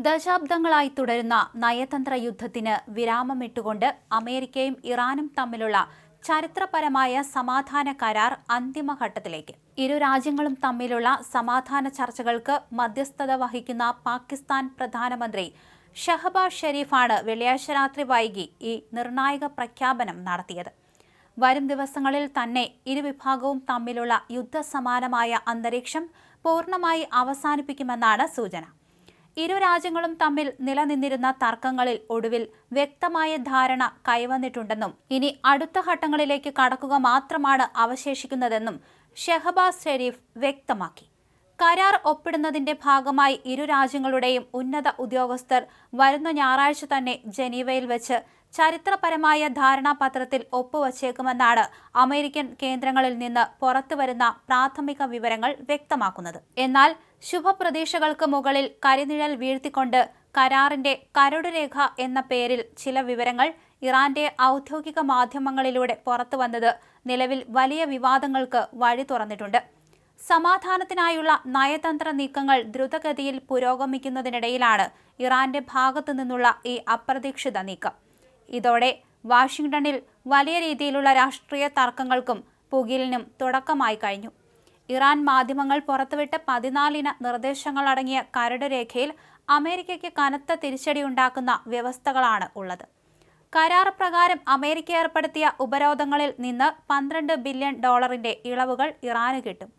ദശാബ്ദങ്ങളായി തുടരുന്ന നയതന്ത്ര യുദ്ധത്തിന് വിരാമമിട്ടുകൊണ്ട് അമേരിക്കയും ഇറാനും തമ്മിലുള്ള ചരിത്രപരമായ സമാധാന കരാർ അന്തിമഘട്ടത്തിലേക്ക്. ഇരു രാജ്യങ്ങളും തമ്മിലുള്ള സമാധാന ചർച്ചകൾക്ക് മധ്യസ്ഥത വഹിക്കുന്ന പാകിസ്ഥാൻ പ്രധാനമന്ത്രി ഷഹബാസ് ഷെരീഫാണ് വെള്ളിയാഴ്ച രാത്രി വൈകി ഈ നിർണായക പ്രഖ്യാപനം നടത്തിയത്. വരും ദിവസങ്ങളിൽ തന്നെ ഇരുവിഭാഗവും തമ്മിലുള്ള യുദ്ധസമാനമായ അന്തരീക്ഷം പൂർണ്ണമായി അവസാനിപ്പിക്കുമെന്നാണ് സൂചന. ഇരു രാജ്യങ്ങളും തമ്മിൽ നിലനിന്നിരുന്ന തർക്കങ്ങളിൽ ഒടുവിൽ വ്യക്തമായ ധാരണ കൈവന്നിട്ടുണ്ടെന്നും ഇനി അടുത്ത ഘട്ടങ്ങളിലേക്ക് കടക്കുക മാത്രമാണ് അവശേഷിക്കുന്നതെന്നും ഷെഹബാസ് ഷെരീഫ് വ്യക്തമാക്കി. കരാർ ഒപ്പിടുന്നതിന്റെ ഭാഗമായി ഇരു രാജ്യങ്ങളുടെയും ഉന്നത ഉദ്യോഗസ്ഥർ വരുന്ന ഞായറാഴ്ച തന്നെ ജനീവയിൽ വെച്ച് ചരിത്രപരമായ ധാരണാപത്രത്തിൽ ഒപ്പുവച്ചേക്കുമെന്നാണ് അമേരിക്കൻ കേന്ദ്രങ്ങളിൽ നിന്ന് പുറത്തുവരുന്ന പ്രാഥമിക വിവരങ്ങൾ വ്യക്തമാക്കുന്നത്. എന്നാൽ ശുഭപ്രതീക്ഷകൾക്ക് മുകളിൽ കരിനിഴൽ വീഴ്ത്തിക്കൊണ്ട് കരാറിന്റെ കരടുരേഖ എന്ന പേരിൽ ചില വിവരങ്ങൾ ഇറാന്റെ ഔദ്യോഗിക മാധ്യമങ്ങളിലൂടെ പുറത്തുവന്നത് നിലവിൽ വലിയ വിവാദങ്ങൾക്ക് വഴി തുറന്നിട്ടുണ്ട്. സമാധാനത്തിനായുള്ള നയതന്ത്ര നീക്കങ്ങൾ ദ്രുതഗതിയിൽ പുരോഗമിക്കുന്നതിനിടയിലാണ് ഇറാന്റെ ഭാഗത്തു നിന്നുള്ള ഈ അപ്രതീക്ഷിത നീക്കം. ഇതോടെ വാഷിംഗ്ടണിൽ വലിയ രീതിയിലുള്ള രാഷ്ട്രീയ തർക്കങ്ങൾക്കും പുകിലിനും തുടക്കമായി കഴിഞ്ഞു. ഇറാൻ മാധ്യമങ്ങൾ പുറത്തുവിട്ട 14 നിർദ്ദേശങ്ങളടങ്ങിയ കരട് രേഖയിൽ അമേരിക്കയ്ക്ക് കനത്ത തിരിച്ചടിയുണ്ടാക്കുന്ന വ്യവസ്ഥകളാണ് ഉള്ളത്. കരാർ പ്രകാരം അമേരിക്ക ഏർപ്പെടുത്തിയ ഉപരോധങ്ങളിൽ നിന്ന് $12 ബില്യൺ ഇളവുകൾ ഇറാന് കിട്ടും.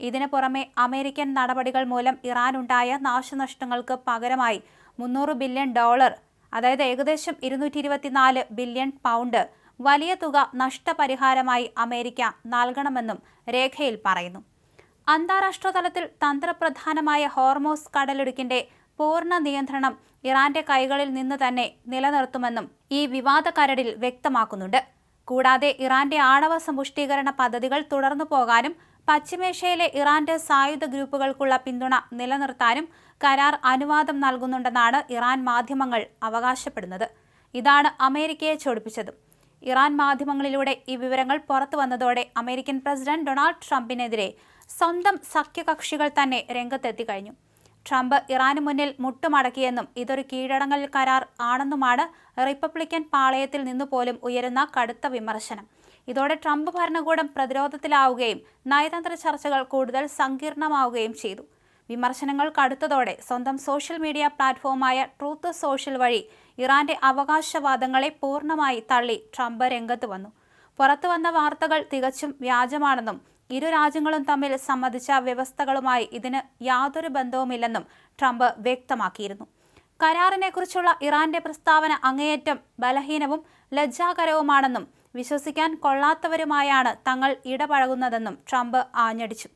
ഇതിനു പുറമെ അമേരിക്കൻ നടപടികൾ മൂലം ഇറാനുണ്ടായ നാശനഷ്ടങ്ങൾക്ക് പകരമായി $300 ബില്യൺ, അതായത് ഏകദേശം 224 ബില്യൺ പൗണ്ട് വലിയ തുക നഷ്ടപരിഹാരമായി അമേരിക്ക നൽകണമെന്നും രേഖയിൽ പറയുന്നു. അന്താരാഷ്ട്ര തലത്തിൽ തന്ത്രപ്രധാനമായ ഹോർമോസ് കടലിടുക്കിന്റെ പൂർണ്ണ നിയന്ത്രണം ഇറാന്റെ കൈകളിൽ നിന്ന് തന്നെ നിലനിർത്തുമെന്നും ഈ വിവാദ കരടിൽ വ്യക്തമാക്കുന്നുണ്ട്. കൂടാതെ ഇറാന്റെ ആണവ സമ്പുഷ്ടീകരണ പദ്ധതികൾ തുടർന്നു പോകാനും പശ്ചിമേഷ്യയിലെ ഇറാന്റെ സായുധ ഗ്രൂപ്പുകൾക്കുള്ള പിന്തുണ നിലനിർത്താനും കരാർ അനുവാദം നൽകുന്നുണ്ടെന്നാണ് ഇറാൻ മാധ്യമങ്ങൾ അവകാശപ്പെടുന്നത്. ഇതാണ് അമേരിക്കയെ ചൊടിപ്പിച്ചതും. ഇറാൻ മാധ്യമങ്ങളിലൂടെ ഈ വിവരങ്ങൾ പുറത്തു വന്നതോടെ അമേരിക്കൻ പ്രസിഡന്റ് ഡൊണാൾഡ് ട്രംപിനെതിരെ സ്വന്തം സഖ്യകക്ഷികൾ തന്നെ രംഗത്തെത്തി കഴിഞ്ഞു. ട്രംപ് ഇറാന് മുന്നിൽ മുട്ടുമടക്കിയെന്നും ഇതൊരു കീഴടങ്ങൽ കരാർ ആണെന്നുമാണ് റിപ്പബ്ലിക്കൻ പാളയത്തിൽ നിന്നുപോലും ഉയരുന്ന കടുത്ത വിമർശനം. ഇതോടെ ട്രംപ് ഭരണകൂടം പ്രതിരോധത്തിലാവുകയും നയതന്ത്ര ചർച്ചകൾ കൂടുതൽ സങ്കീർണമാവുകയും ചെയ്തു. വിമർശനങ്ങൾ കടുത്തതോടെ സ്വന്തം സോഷ്യൽ മീഡിയ പ്ലാറ്റ്ഫോമായ ട്രൂത്ത് സോഷ്യൽ വഴി ഇറാന്റെ അവകാശവാദങ്ങളെ പൂർണ്ണമായി തള്ളി ട്രംപ് രംഗത്ത് വന്നു. പുറത്തുവന്ന വാർത്തകൾ തികച്ചും വ്യാജമാണെന്നും ഇരു രാജ്യങ്ങളും തമ്മിൽ സമ്മതിച്ച വ്യവസ്ഥകളുമായി ഇതിന് യാതൊരു ബന്ധവുമില്ലെന്നും ട്രംപ് വ്യക്തമാക്കിയിരുന്നു. കരാറിനെക്കുറിച്ചുള്ള ഇറാന്റെ പ്രസ്താവന അങ്ങേയറ്റം ബലഹീനവും ലജ്ജാകരവുമാണെന്നും വിശ്വസിക്കാൻ കൊള്ളാത്തവരുമായാണ് തങ്ങൾ ഇടപഴകുന്നതെന്നും ട്രംപ് ആഞ്ഞടിച്ചു.